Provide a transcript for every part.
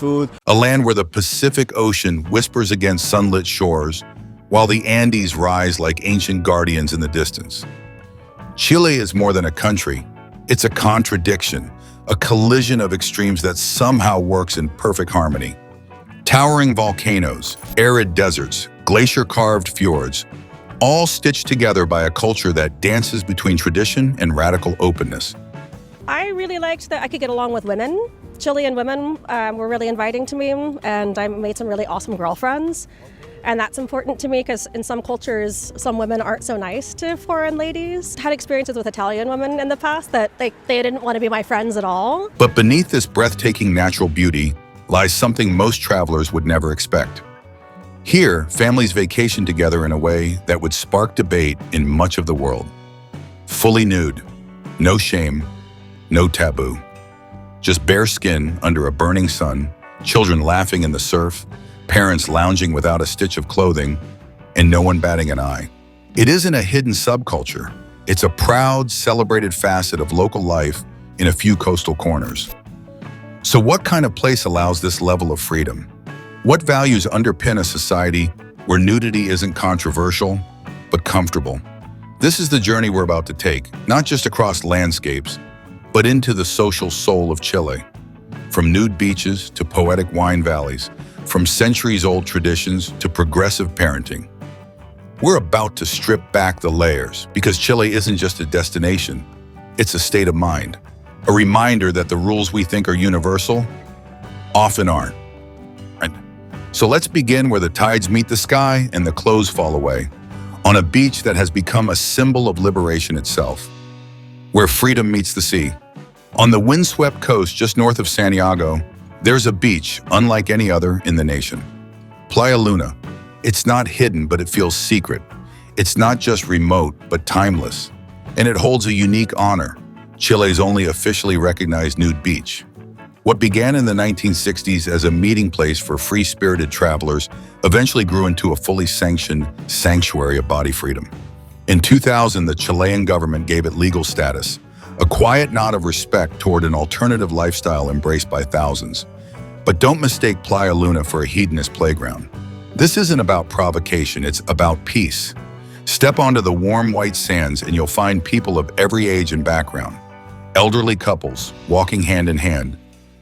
food. A land where the Pacific Ocean whispers against sunlit shores, while the Andes rise like ancient guardians in the distance. Chile is more than a country. It's a contradiction, a collision of extremes that somehow works in perfect harmony. Towering volcanoes, arid deserts, glacier-carved fjords, all stitched together by a culture that dances between tradition and radical openness. I really liked that I could get along with women. Chilean women were really inviting to me, and I made some really awesome girlfriends. And that's important to me because in some cultures, some women aren't so nice to foreign ladies. Had experiences with Italian women in the past that they didn't want to be my friends at all. But beneath this breathtaking natural beauty lies something most travelers would never expect. Here, families vacation together in a way that would spark debate in much of the world. Fully nude, no shame, no taboo. Just bare skin under a burning sun, children laughing in the surf, parents lounging without a stitch of clothing, and no one batting an eye. It isn't a hidden subculture. It's a proud, celebrated facet of local life in a few coastal corners. So what kind of place allows this level of freedom? What values underpin a society where nudity isn't controversial, but comfortable? This is the journey we're about to take, not just across landscapes, but into the social soul of Chile. From nude beaches to poetic wine valleys, from centuries-old traditions to progressive parenting. We're about to strip back the layers because Chile isn't just a destination, it's a state of mind. A reminder that the rules we think are universal often aren't. Right? So let's begin where the tides meet the sky and the clothes fall away, on a beach that has become a symbol of liberation itself, where freedom meets the sea. On the windswept coast just north of Santiago, there's a beach unlike any other in the nation. Playa Luna. It's not hidden, but it feels secret. It's not just remote, but timeless. And it holds a unique honor, Chile's only officially recognized nude beach. What began in the 1960s as a meeting place for free-spirited travelers eventually grew into a fully sanctioned sanctuary of body freedom. In 2000, the Chilean government gave it legal status, a quiet nod of respect toward an alternative lifestyle embraced by thousands. But don't mistake Playa Luna for a hedonist playground. This isn't about provocation, it's about peace. Step onto the warm white sands and you'll find people of every age and background. Elderly couples walking hand in hand,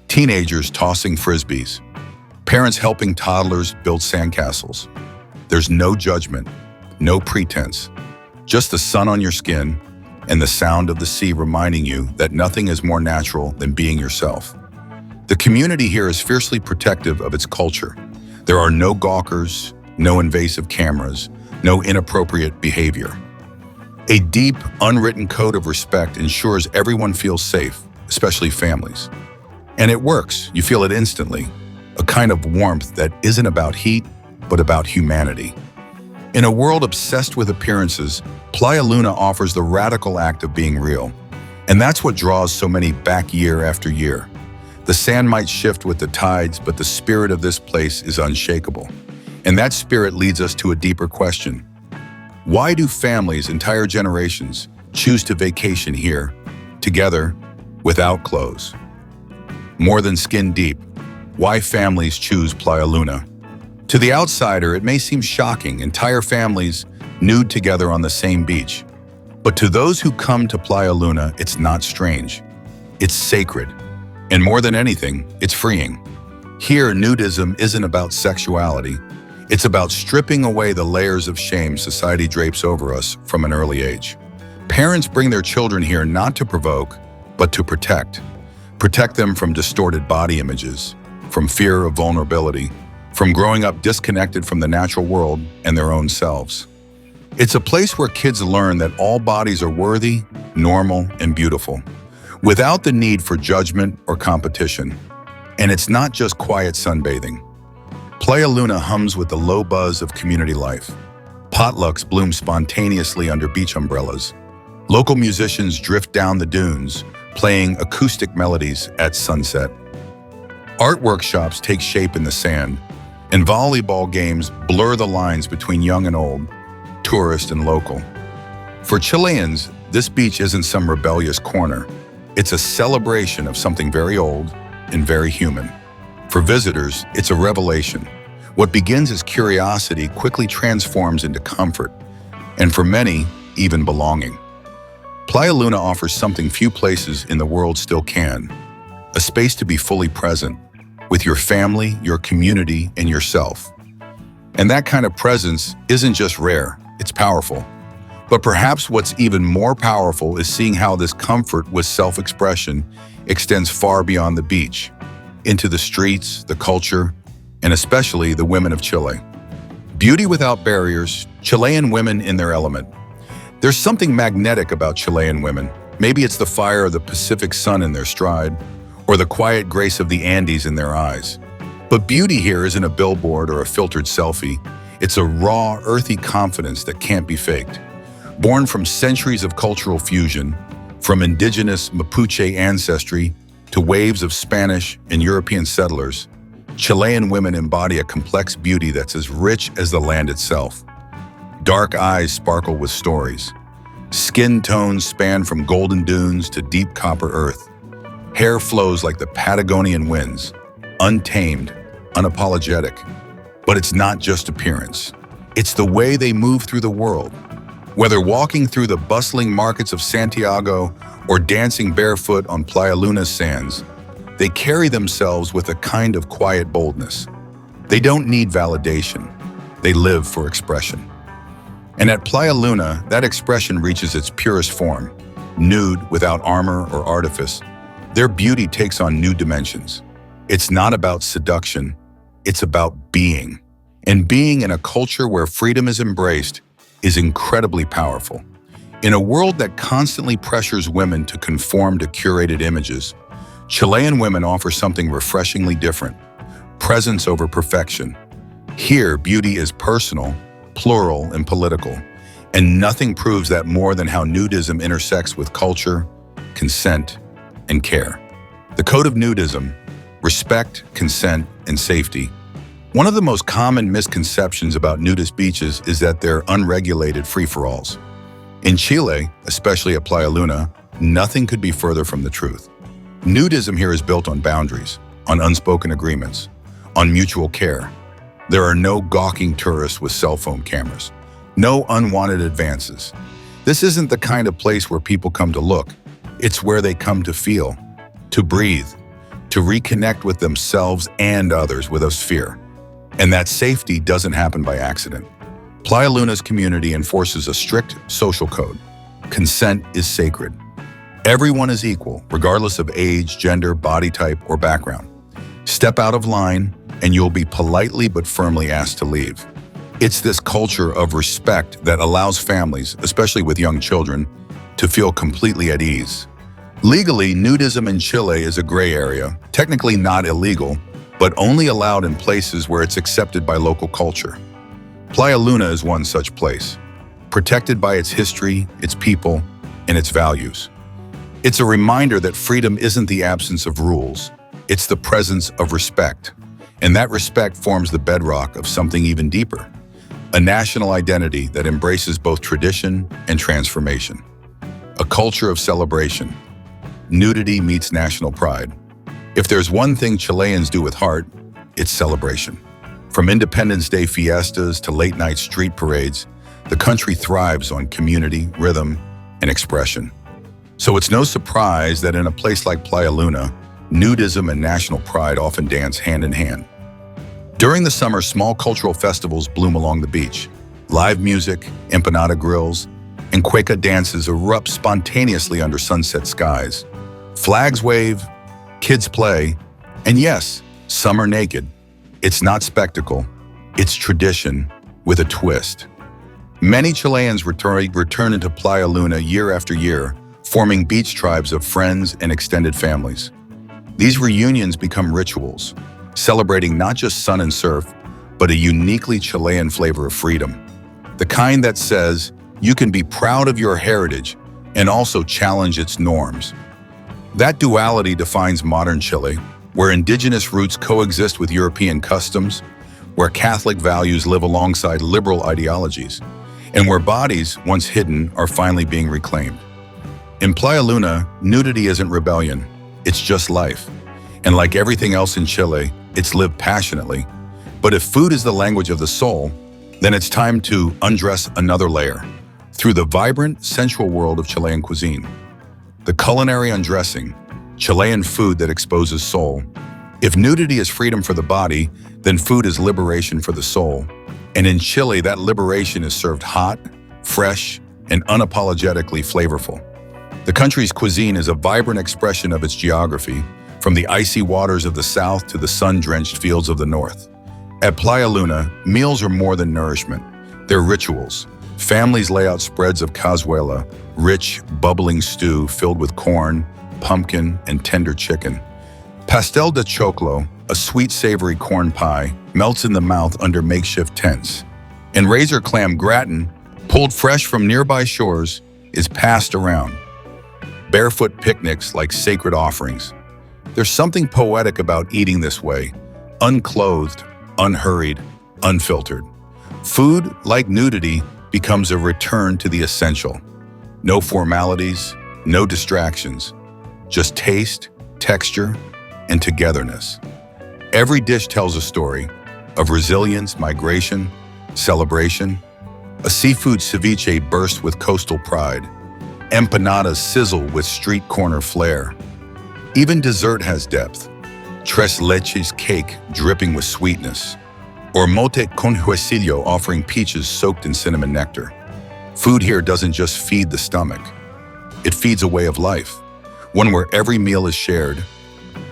teenagers tossing frisbees, parents helping toddlers build sandcastles. There's no judgment, no pretense, just the sun on your skin and the sound of the sea reminding you that nothing is more natural than being yourself. The community here is fiercely protective of its culture. There are no gawkers, no invasive cameras, no inappropriate behavior. A deep, unwritten code of respect ensures everyone feels safe, especially families. And it works. You feel it instantly. A kind of warmth that isn't about heat, but about humanity. In a world obsessed with appearances, Playa Luna offers the radical act of being real. And that's what draws so many back year after year. The sand might shift with the tides, but the spirit of this place is unshakable. And that spirit leads us to a deeper question. Why do families, entire generations, choose to vacation here, together, without clothes? More than skin deep, why families choose Playa Luna? To the outsider, it may seem shocking, entire families nude together on the same beach. But to those who come to Playa Luna, it's not strange. It's sacred. And more than anything, it's freeing. Here, nudism isn't about sexuality. It's about stripping away the layers of shame society drapes over us from an early age. Parents bring their children here not to provoke, but to protect. Protect them from distorted body images, from fear of vulnerability, from growing up disconnected from the natural world and their own selves. It's a place where kids learn that all bodies are worthy, normal, and beautiful, without the need for judgment or competition. And it's not just quiet sunbathing. Playa Luna hums with the low buzz of community life. Potlucks bloom spontaneously under beach umbrellas. Local musicians drift down the dunes, playing acoustic melodies at sunset. Art workshops take shape in the sand, and volleyball games blur the lines between young and old, tourist and local. For Chileans, this beach isn't some rebellious corner. It's a celebration of something very old and very human. For visitors, it's a revelation. What begins as curiosity quickly transforms into comfort, and for many, even belonging. Playa Luna offers something few places in the world still can: a space to be fully present with your family, your community, and yourself. And that kind of presence isn't just rare, it's powerful. But perhaps what's even more powerful is seeing how this comfort with self-expression extends far beyond the beach, into the streets, the culture, and especially the women of Chile. Beauty without barriers, Chilean women in their element. There's something magnetic about Chilean women. Maybe it's the fire of the Pacific sun in their stride, or the quiet grace of the Andes in their eyes. But beauty here isn't a billboard or a filtered selfie. It's a raw, earthy confidence that can't be faked. Born from centuries of cultural fusion, from indigenous Mapuche ancestry to waves of Spanish and European settlers, Chilean women embody a complex beauty that's as rich as the land itself. Dark eyes sparkle with stories. Skin tones span from golden dunes to deep copper earth. Hair flows like the Patagonian winds, untamed, unapologetic. But it's not just appearance. It's the way they move through the world. Whether walking through the bustling markets of Santiago or dancing barefoot on Playa Luna's sands, they carry themselves with a kind of quiet boldness. They don't need validation. They live for expression. And at Playa Luna, that expression reaches its purest form. Nude, without armor or artifice, their beauty takes on new dimensions. It's not about seduction, it's about being. And being in a culture where freedom is embraced is incredibly powerful. In a world that constantly pressures women to conform to curated images, Chilean women offer something refreshingly different: presence over perfection. Here, beauty is personal, plural, and political, and nothing proves that more than how nudism intersects with culture, consent, and care. The code of nudism: respect, consent, and safety. One of the most common misconceptions about nudist beaches is that they're unregulated free-for-alls. In Chile, especially at Playa Luna, nothing could be further from the truth. Nudism here is built on boundaries, on unspoken agreements, on mutual care. There are no gawking tourists with cell phone cameras, no unwanted advances. This isn't the kind of place where people come to look. It's where they come to feel, to breathe, to reconnect with themselves and others without fear. And that safety doesn't happen by accident. Playa Luna's community enforces a strict social code. Consent is sacred. Everyone is equal, regardless of age, gender, body type, or background. Step out of line, and you'll be politely but firmly asked to leave. It's this culture of respect that allows families, especially with young children, to feel completely at ease. Legally, nudism in Chile is a gray area, technically not illegal, but only allowed in places where it's accepted by local culture. Playa Luna is one such place, protected by its history, its people, and its values. It's a reminder that freedom isn't the absence of rules, it's the presence of respect. And that respect forms the bedrock of something even deeper, a national identity that embraces both tradition and transformation. A culture of celebration. Nudity meets national pride. If there's one thing Chileans do with heart, it's celebration. From Independence Day fiestas to late-night street parades, the country thrives on community, rhythm, and expression. So it's no surprise that in a place like Playa Luna, nudism and national pride often dance hand in hand. During the summer, small cultural festivals bloom along the beach. Live music, empanada grills, and cueca dances erupt spontaneously under sunset skies. Flags wave, kids play, and yes, some are naked. It's not spectacle, it's tradition with a twist. Many Chileans return into Playa Luna year after year, forming beach tribes of friends and extended families. These reunions become rituals, celebrating not just sun and surf, but a uniquely Chilean flavor of freedom. The kind that says you can be proud of your heritage and also challenge its norms. That duality defines modern Chile, where indigenous roots coexist with European customs, where Catholic values live alongside liberal ideologies, and where bodies, once hidden, are finally being reclaimed. In Playa Luna, nudity isn't rebellion, it's just life. And like everything else in Chile, it's lived passionately. But if food is the language of the soul, then it's time to undress another layer through the vibrant, sensual world of Chilean cuisine. The culinary undressing, Chilean food that exposes soul. If nudity is freedom for the body, then food is liberation for the soul. And in Chile, that liberation is served hot, fresh, and unapologetically flavorful. The country's cuisine is a vibrant expression of its geography, from the icy waters of the south to the sun-drenched fields of the north. At Playa Luna, meals are more than nourishment. They're rituals. Families lay out spreads of cazuela, rich, bubbling stew filled with corn, pumpkin, and tender chicken. Pastel de choclo, a sweet, savory corn pie, melts in the mouth under makeshift tents. And razor clam gratin, pulled fresh from nearby shores, is passed around. Barefoot picnics like sacred offerings. There's something poetic about eating this way, unclothed, unhurried, unfiltered. Food, like nudity, becomes a return to the essential. No formalities, no distractions, just taste, texture, and togetherness. Every dish tells a story of resilience, migration, celebration. A seafood ceviche bursts with coastal pride. Empanadas sizzle with street corner flair. Even dessert has depth. Tres leches cake dripping with sweetness. Or mote con huesillo offering peaches soaked in cinnamon nectar. Food here doesn't just feed the stomach. It feeds a way of life, one where every meal is shared,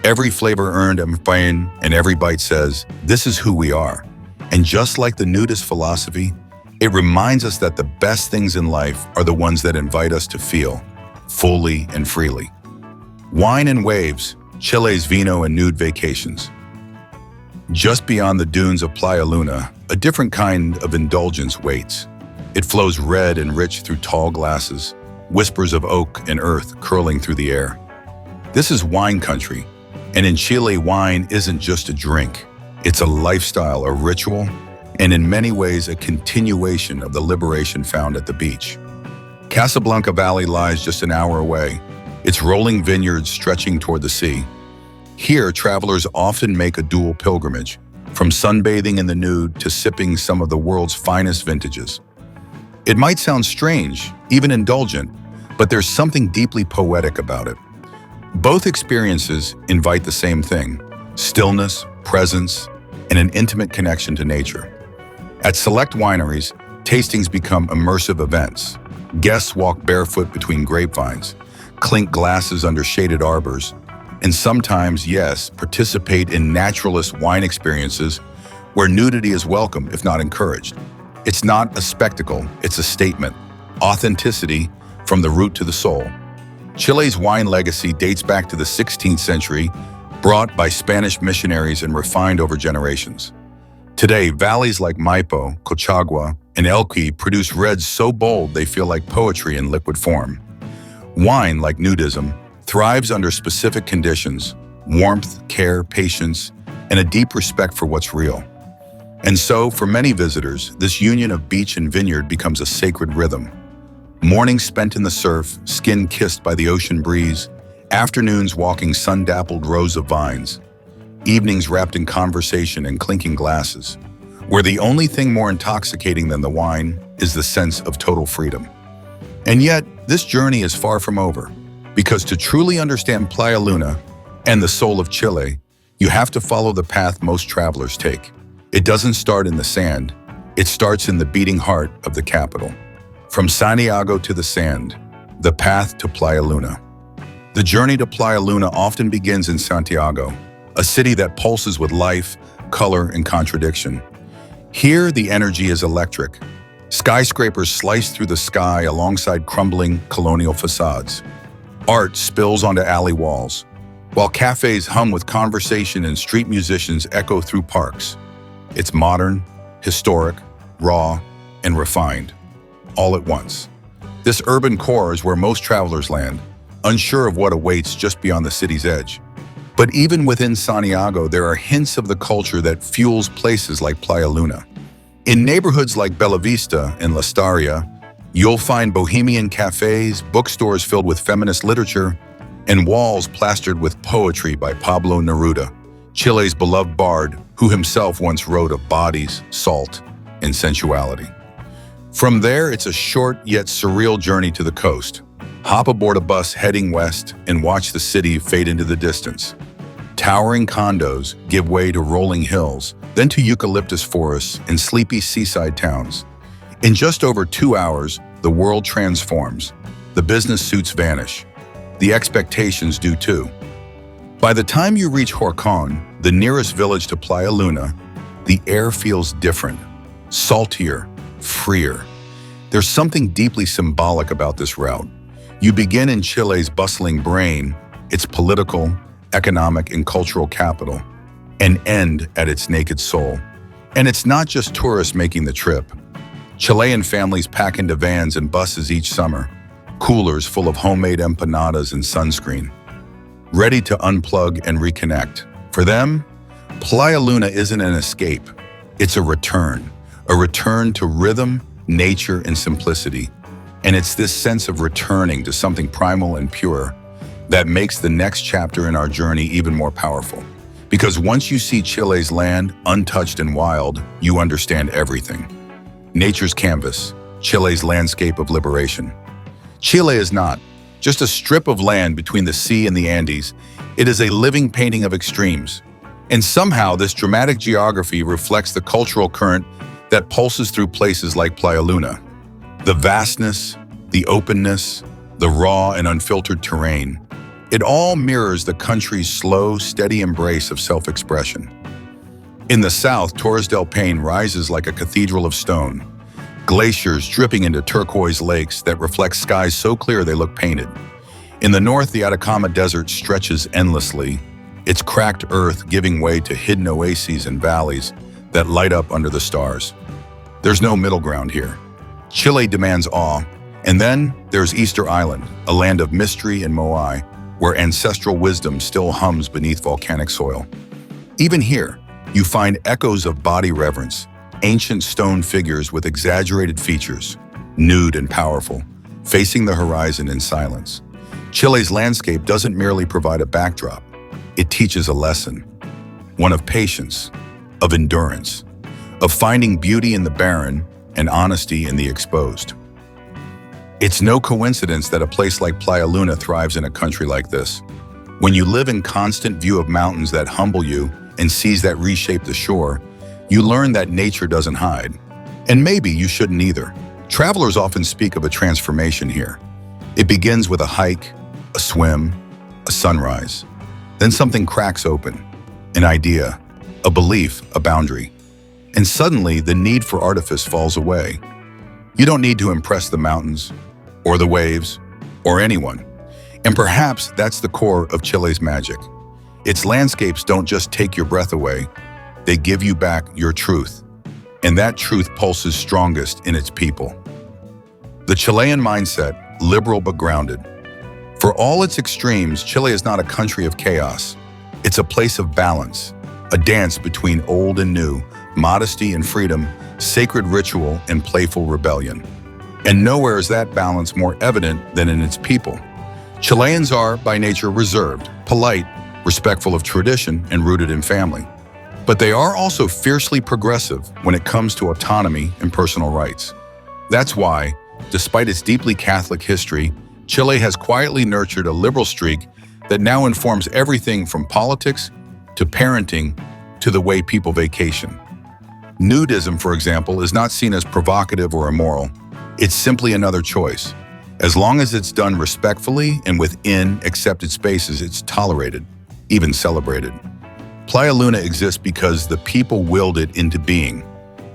every flavor earned and every bite says, this is who we are. And just like the nudist philosophy, it reminds us that the best things in life are the ones that invite us to feel, fully and freely. Wine and waves, Chile's vino and nude vacations. Just beyond the dunes of Playa Luna, a different kind of indulgence waits. It flows red and rich through tall glasses, whispers of oak and earth curling through the air. This is wine country, and in Chile, wine isn't just a drink. It's a lifestyle, a ritual, and in many ways a continuation of the liberation found at the beach. Casablanca Valley lies just an hour away, its rolling vineyards stretching toward the sea. Here, travelers often make a dual pilgrimage, from sunbathing in the nude to sipping some of the world's finest vintages. It might sound strange, even indulgent, but there's something deeply poetic about it. Both experiences invite the same thing: stillness, presence, and an intimate connection to nature. At select wineries, tastings become immersive events. Guests walk barefoot between grapevines, clink glasses under shaded arbors, and sometimes, yes, participate in naturalist wine experiences where nudity is welcome, if not encouraged. It's not a spectacle, it's a statement. Authenticity from the root to the soul. Chile's wine legacy dates back to the 16th century, brought by Spanish missionaries and refined over generations. Today, valleys like Maipo, Colchagua, and Elqui produce reds so bold they feel like poetry in liquid form. Wine, like nudism, thrives under specific conditions: warmth, care, patience, and a deep respect for what's real. And so, for many visitors, this union of beach and vineyard becomes a sacred rhythm. Mornings spent in the surf, skin kissed by the ocean breeze, afternoons walking sun-dappled rows of vines, evenings wrapped in conversation and clinking glasses, where the only thing more intoxicating than the wine is the sense of total freedom. And yet, this journey is far from over, because to truly understand Playa Luna and the soul of Chile, you have to follow the path most travelers take. It doesn't start in the sand, it starts in the beating heart of the capital. From Santiago to the sand, the path to Playa Luna. The journey to Playa Luna often begins in Santiago, a city that pulses with life, color, and contradiction. Here, the energy is electric. Skyscrapers slice through the sky alongside crumbling colonial facades. Art spills onto alley walls, while cafes hum with conversation and street musicians echo through parks. It's modern, historic, raw, and refined, all at once. This urban core is where most travelers land, unsure of what awaits just beyond the city's edge. But even within Santiago, there are hints of the culture that fuels places like Playa Luna. In neighborhoods like Bella Vista and La Staria, you'll find bohemian cafes, bookstores filled with feminist literature, and walls plastered with poetry by Pablo Neruda, Chile's beloved bard, who himself once wrote of bodies, salt, and sensuality. From there, it's a short yet surreal journey to the coast. Hop aboard a bus heading west and watch the city fade into the distance. Towering condos give way to rolling hills, then to eucalyptus forests and sleepy seaside towns. In just over 2 hours, the world transforms. The business suits vanish. The expectations do too. By the time you reach Horcon, the nearest village to Playa Luna, the air feels different, saltier, freer. There's something deeply symbolic about this route. You begin in Chile's bustling brain, its political, economic, and cultural capital, and end at its naked soul. And it's not just tourists making the trip. Chilean families pack into vans and buses each summer, coolers full of homemade empanadas and sunscreen, ready to unplug and reconnect. For them, Playa Luna isn't an escape. It's a return to rhythm, nature, and simplicity. And it's this sense of returning to something primal and pure that makes the next chapter in our journey even more powerful. Because once you see Chile's land untouched and wild, you understand everything. Nature's canvas, Chile's landscape of liberation. Chile is not just a strip of land between the sea and the Andes. It is a living painting of extremes. And somehow this dramatic geography reflects the cultural current that pulses through places like Playa Luna. The vastness, the openness, the raw and unfiltered terrain. It all mirrors the country's slow, steady embrace of self-expression. In the south, Torres del Paine rises like a cathedral of stone, glaciers dripping into turquoise lakes that reflect skies so clear they look painted. In the north, the Atacama Desert stretches endlessly, its cracked earth giving way to hidden oases and valleys that light up under the stars. There's no middle ground here. Chile demands awe. And then there's Easter Island, a land of mystery and moai, where ancestral wisdom still hums beneath volcanic soil. Even here, you find echoes of body reverence, ancient stone figures with exaggerated features, nude and powerful, facing the horizon in silence. Chile's landscape doesn't merely provide a backdrop. It teaches a lesson, one of patience, of endurance, of finding beauty in the barren and honesty in the exposed. It's no coincidence that a place like Playa Luna thrives in a country like this. When you live in constant view of mountains that humble you and seas that reshape the shore, you learn that nature doesn't hide. And maybe you shouldn't either. Travelers often speak of a transformation here. It begins with a hike, a swim, a sunrise. Then something cracks open, an idea, a belief, a boundary. And suddenly the need for artifice falls away. You don't need to impress the mountains, or the waves, or anyone. And perhaps that's the core of Chile's magic. Its landscapes don't just take your breath away, they give you back your truth. And that truth pulses strongest in its people. The Chilean mindset, liberal but grounded. For all its extremes, Chile is not a country of chaos. It's a place of balance, a dance between old and new, modesty and freedom, sacred ritual and playful rebellion. And nowhere is that balance more evident than in its people. Chileans are, by nature, reserved, polite, respectful of tradition, and rooted in family. But they are also fiercely progressive when it comes to autonomy and personal rights. That's why, despite its deeply Catholic history, Chile has quietly nurtured a liberal streak that now informs everything from politics to parenting to the way people vacation. Nudism, for example, is not seen as provocative or immoral. It's simply another choice. As long as it's done respectfully and within accepted spaces, it's tolerated, even celebrated. Playa Luna exists because the people willed it into being,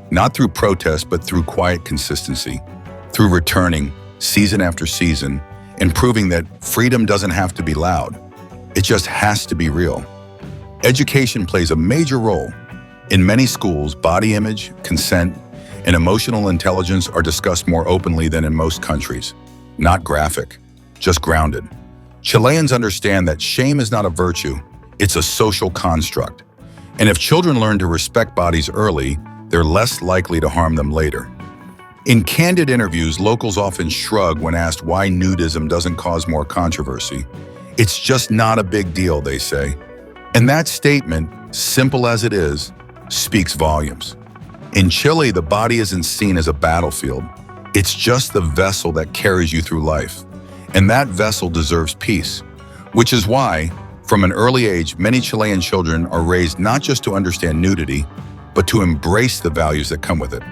not through protest, but through quiet consistency, through returning season after season and proving that freedom doesn't have to be loud. It just has to be real. Education plays a major role. In many schools, body image, consent, and emotional intelligence are discussed more openly than in most countries. Not graphic, just grounded. Chileans understand that shame is not a virtue, it's a social construct. And if children learn to respect bodies early, they're less likely to harm them later. In candid interviews, locals often shrug when asked why nudism doesn't cause more controversy. It's just not a big deal, they say. And that statement, simple as it is, speaks volumes. In Chile, the body isn't seen as a battlefield. It's just the vessel that carries you through life. And that vessel deserves peace, which is why, from an early age, many Chilean children are raised not just to understand nudity, but to embrace the values that come with it.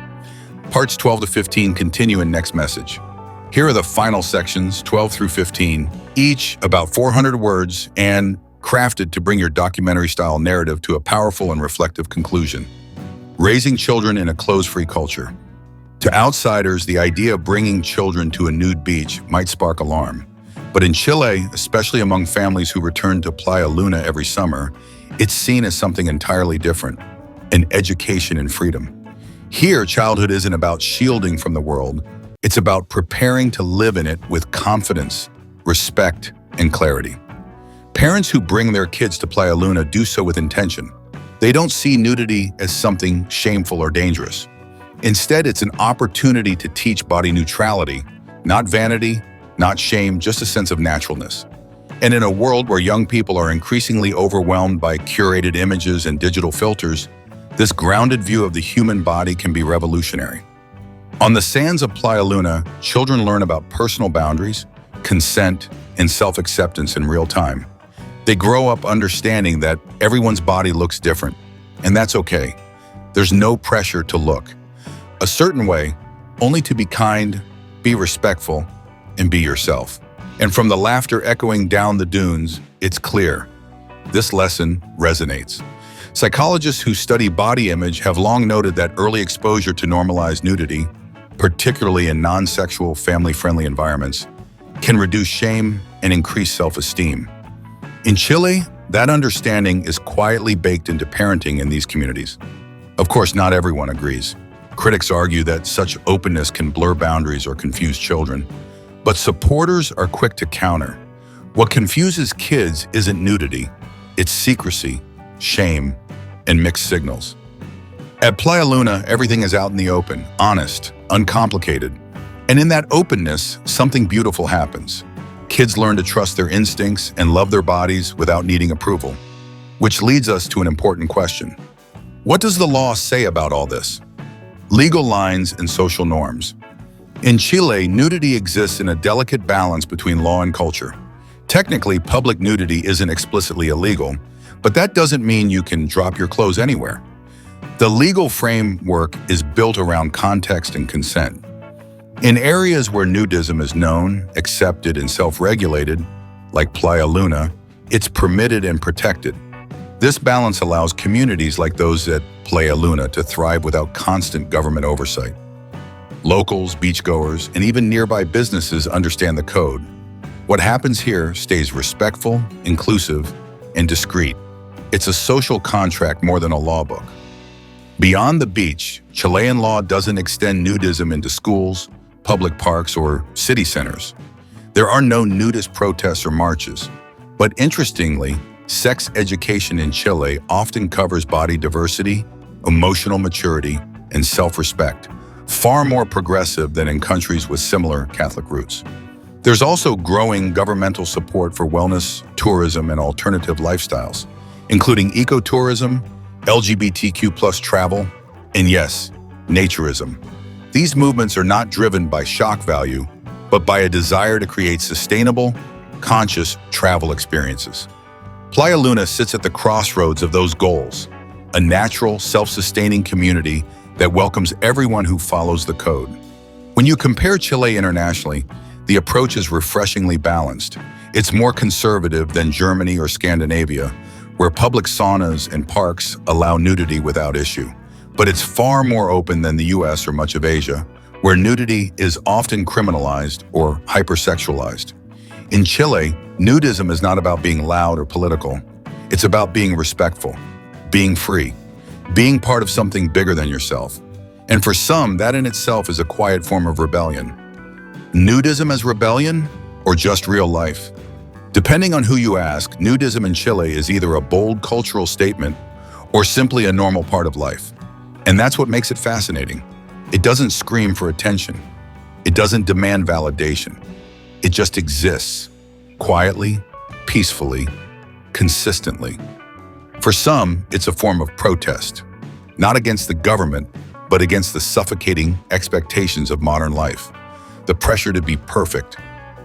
Parts 12 to 15 continue in next message. Here are the final sections, 12 through 15, each about 400 words and crafted to bring your documentary-style narrative to a powerful and reflective conclusion. Raising children in a clothes-free culture. To outsiders, the idea of bringing children to a nude beach might spark alarm. But in Chile, especially among families who return to Playa Luna every summer, it's seen as something entirely different, an education in freedom. Here, childhood isn't about shielding from the world. It's about preparing to live in it with confidence, respect, and clarity. Parents who bring their kids to Playa Luna do so with intention. They don't see nudity as something shameful or dangerous. Instead, it's an opportunity to teach body neutrality, not vanity, not shame, just a sense of naturalness. And in a world where young people are increasingly overwhelmed by curated images and digital filters, this grounded view of the human body can be revolutionary. On the sands of Playa Luna, children learn about personal boundaries, consent, and self-acceptance in real time. They grow up understanding that everyone's body looks different, and that's okay. There's no pressure to look a certain way, only to be kind, be respectful, and be yourself. And from the laughter echoing down the dunes, it's clear. This lesson resonates. Psychologists who study body image have long noted that early exposure to normalized nudity, particularly in non-sexual, family-friendly environments, can reduce shame and increase self-esteem. In Chile, that understanding is quietly baked into parenting in these communities. Of course, not everyone agrees. Critics argue that such openness can blur boundaries or confuse children, but supporters are quick to counter. What confuses kids isn't nudity, it's secrecy, shame, and mixed signals. At Playa Luna, everything is out in the open, honest, uncomplicated. And in that openness, something beautiful happens. Kids learn to trust their instincts and love their bodies without needing approval. Which leads us to an important question. What does the law say about all this? Legal lines and social norms. In Chile, nudity exists in a delicate balance between law and culture. Technically, public nudity isn't explicitly illegal, but that doesn't mean you can drop your clothes anywhere. The legal framework is built around context and consent. In areas where nudism is known, accepted, and self-regulated, like Playa Luna, it's permitted and protected. This balance allows communities like those at Playa Luna to thrive without constant government oversight. Locals, beachgoers, and even nearby businesses understand the code. What happens here stays respectful, inclusive, and discreet. It's a social contract more than a law book. Beyond the beach, Chilean law doesn't extend nudism into schools, public parks, or city centers. There are no nudist protests or marches. But interestingly, sex education in Chile often covers body diversity, emotional maturity, and self-respect, far more progressive than in countries with similar Catholic roots. There's also growing governmental support for wellness, tourism, and alternative lifestyles, including ecotourism, LGBTQ+ travel, and yes, naturism. These movements are not driven by shock value, but by a desire to create sustainable, conscious travel experiences. Playa Luna sits at the crossroads of those goals, a natural, self-sustaining community that welcomes everyone who follows the code. When you compare Chile internationally, the approach is refreshingly balanced. It's more conservative than Germany or Scandinavia, where public saunas and parks allow nudity without issue. But it's far more open than the US or much of Asia, where nudity is often criminalized or hypersexualized. In Chile, nudism is not about being loud or political. It's about being respectful, being free, being part of something bigger than yourself. And for some, that in itself is a quiet form of rebellion. Nudism as rebellion or just real life? Depending on who you ask, nudism in Chile is either a bold cultural statement or simply a normal part of life. And that's what makes it fascinating. It doesn't scream for attention. It doesn't demand validation. It just exists, quietly, peacefully, consistently. For some, it's a form of protest, not against the government, but against the suffocating expectations of modern life, the pressure to be perfect,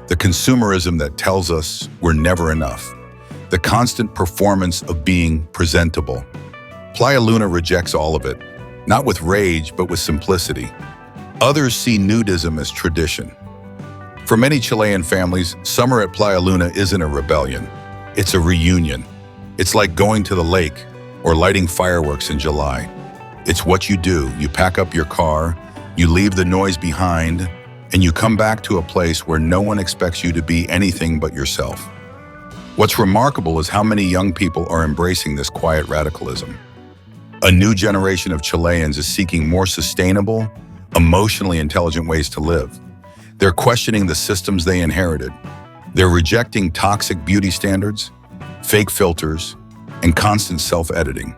the consumerism that tells us we're never enough, the constant performance of being presentable. Playa Luna rejects all of it, not with rage, but with simplicity. Others see nudism as tradition. For many Chilean families, summer at Playa Luna isn't a rebellion. It's a reunion. It's like going to the lake or lighting fireworks in July. It's what you do. You pack up your car, you leave the noise behind, and you come back to a place where no one expects you to be anything but yourself. What's remarkable is how many young people are embracing this quiet radicalism. A new generation of Chileans is seeking more sustainable, emotionally intelligent ways to live. They're questioning the systems they inherited. They're rejecting toxic beauty standards, fake filters, and constant self-editing.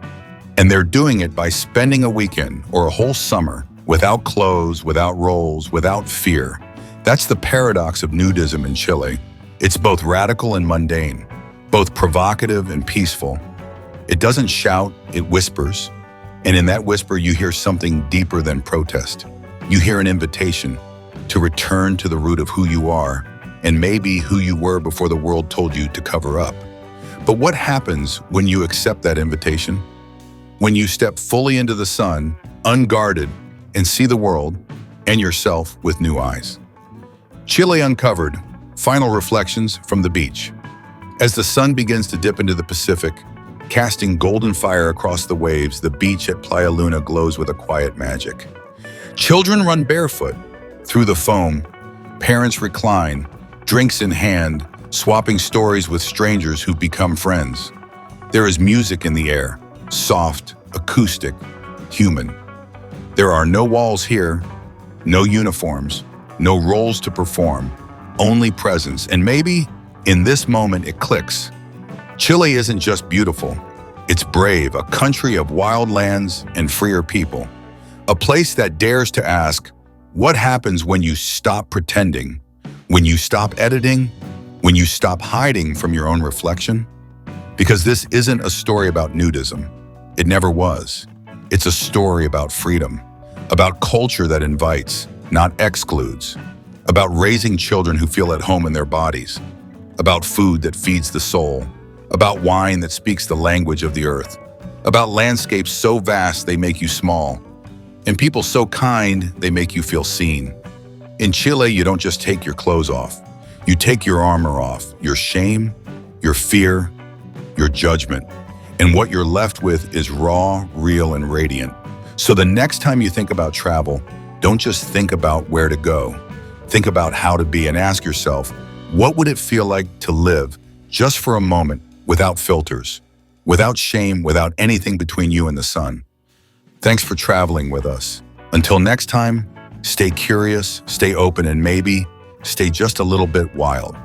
And they're doing it by spending a weekend or a whole summer without clothes, without roles, without fear. That's the paradox of nudism in Chile. It's both radical and mundane, both provocative and peaceful. It doesn't shout, it whispers. And in that whisper, you hear something deeper than protest. You hear an invitation to return to the root of who you are and maybe who you were before the world told you to cover up. But what happens when you accept that invitation? When you step fully into the sun, unguarded, and see the world and yourself with new eyes. Chile Uncovered, final reflections from the beach. As the sun begins to dip into the Pacific, casting golden fire across the waves, the beach at Playa Luna glows with a quiet magic. Children run barefoot through the foam. Parents recline, drinks in hand, swapping stories with strangers who've become friends. There is music in the air, soft, acoustic, human. There are no walls here, no uniforms, no roles to perform, only presence. And maybe in this moment it clicks. Chile isn't just beautiful, it's brave, a country of wild lands and freer people. A place that dares to ask, what happens when you stop pretending? When you stop editing? When you stop hiding from your own reflection? Because this isn't a story about nudism. It never was. It's a story about freedom, about culture that invites, not excludes, about raising children who feel at home in their bodies, about food that feeds the soul, about wine that speaks the language of the earth, about landscapes so vast they make you small, and people so kind they make you feel seen. In Chile, you don't just take your clothes off. You take your armor off, your shame, your fear, your judgment. And what you're left with is raw, real, and radiant. So the next time you think about travel, don't just think about where to go. Think about how to be and ask yourself, what would it feel like to live just for a moment without filters, without shame, without anything between you and the sun? Thanks for traveling with us. Until next time, stay curious, stay open, and maybe stay just a little bit wild.